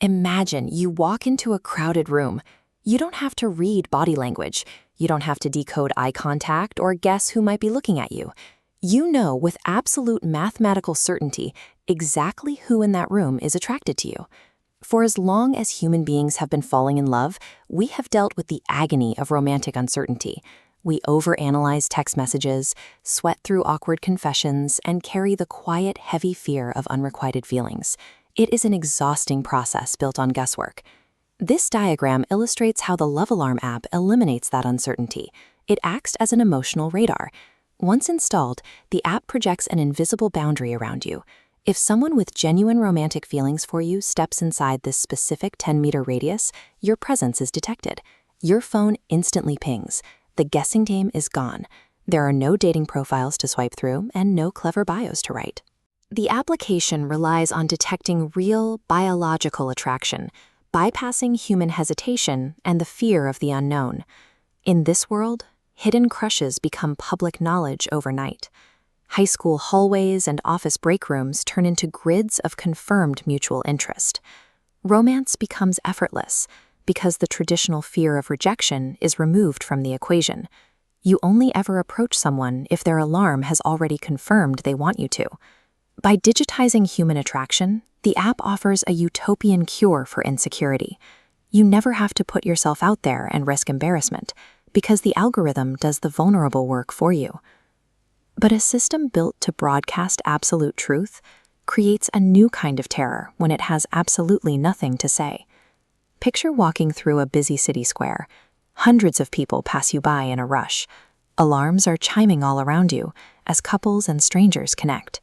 Imagine you walk into a crowded room. You don't have to read body language. You don't have to decode eye contact or guess who might be looking at you. You know with absolute mathematical certainty exactly who in that room is attracted to you. For as long as human beings have been falling in love, we have dealt with the agony of romantic uncertainty. We overanalyze text messages, sweat through awkward confessions, and carry the quiet, heavy fear of unrequited feelings. It is an exhausting process built on guesswork. This diagram illustrates how the Love Alarm app eliminates that uncertainty. It acts as an emotional radar. Once installed, the app projects an invisible boundary around you. If someone with genuine romantic feelings for you steps inside this specific 10-meter radius, your presence is detected. Your phone instantly pings. The guessing game is gone. There are no dating profiles to swipe through and no clever bios to write. The application relies on detecting real, biological attraction, bypassing human hesitation and the fear of the unknown. In this world, hidden crushes become public knowledge overnight. High school hallways and office break rooms turn into grids of confirmed mutual interest. Romance becomes effortless because the traditional fear of rejection is removed from the equation. You only ever approach someone if their alarm has already confirmed they want you to. By digitizing human attraction, the app offers a utopian cure for insecurity. You never have to put yourself out there and risk embarrassment, because the algorithm does the vulnerable work for you. But a system built to broadcast absolute truth creates a new kind of terror when it has absolutely nothing to say. Picture walking through a busy city square. Hundreds of people pass you by in a rush. Alarms are chiming all around you as couples and strangers connect.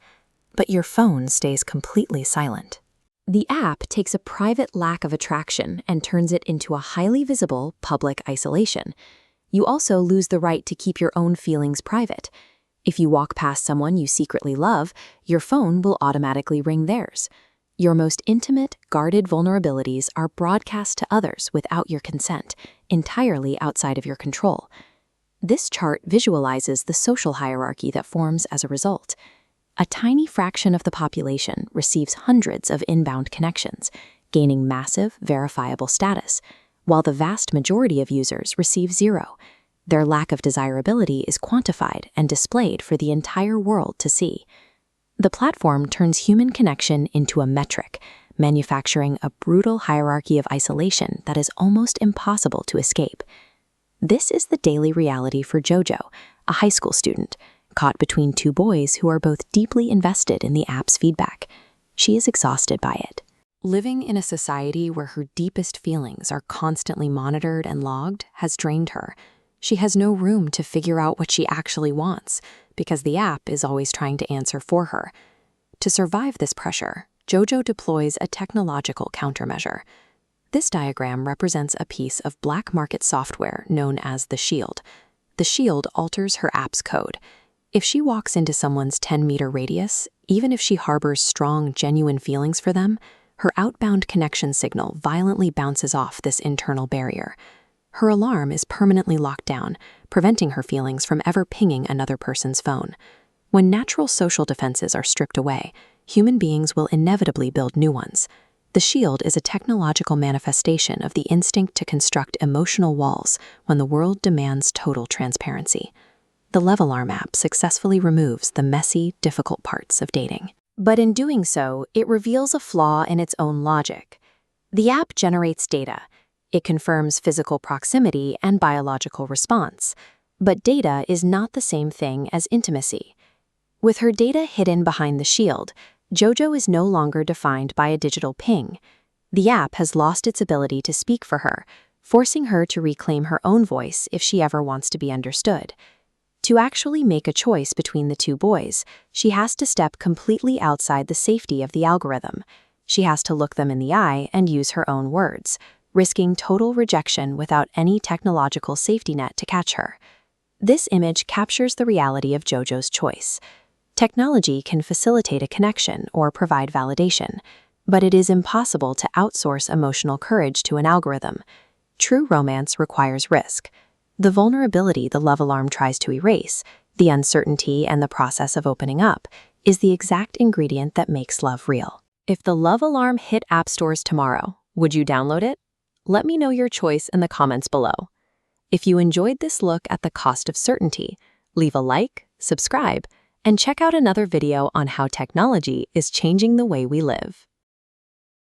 But your phone stays completely silent. The app takes a private lack of attraction and turns it into a highly visible public isolation. You also lose the right to keep your own feelings private. If you walk past someone you secretly love, your phone will automatically ring theirs. Your most intimate, guarded vulnerabilities are broadcast to others without your consent, entirely outside of your control. This chart visualizes the social hierarchy that forms as a result. A tiny fraction of the population receives hundreds of inbound connections, gaining massive, verifiable status, while the vast majority of users receive zero. Their lack of desirability is quantified and displayed for the entire world to see. The platform turns human connection into a metric, manufacturing a brutal hierarchy of isolation that is almost impossible to escape. This is the daily reality for Jojo, a high school student, caught between two boys who are both deeply invested in the app's feedback. She is exhausted by it. Living in a society where her deepest feelings are constantly monitored and logged has drained her. She has no room to figure out what she actually wants, because the app is always trying to answer for her. To survive this pressure, Jojo deploys a technological countermeasure. This diagram represents a piece of black market software known as the Shield. The Shield alters her app's code. If she walks into someone's 10-meter radius, even if she harbors strong, genuine feelings for them, her outbound connection signal violently bounces off this internal barrier. Her alarm is permanently locked down, preventing her feelings from ever pinging another person's phone. When natural social defenses are stripped away, human beings will inevitably build new ones. The Shield is a technological manifestation of the instinct to construct emotional walls when the world demands total transparency. The Love Alarm app successfully removes the messy, difficult parts of dating. But in doing so, it reveals a flaw in its own logic. The app generates data. It confirms physical proximity and biological response. But data is not the same thing as intimacy. With her data hidden behind the Shield, Jojo is no longer defined by a digital ping. The app has lost its ability to speak for her, forcing her to reclaim her own voice if she ever wants to be understood. To actually make a choice between the two boys, she has to step completely outside the safety of the algorithm. She has to look them in the eye and use her own words, risking total rejection without any technological safety net to catch her. This image captures the reality of Jojo's choice. Technology can facilitate a connection or provide validation, but it is impossible to outsource emotional courage to an algorithm. True romance requires risk. The vulnerability the Love Alarm tries to erase, the uncertainty and the process of opening up, is the exact ingredient that makes love real. If the Love Alarm hit app stores tomorrow, Would you download it? Let me know your choice in the comments below. If you enjoyed this look at the cost of certainty, leave a like, subscribe, and check out another video on how technology is changing the way we live.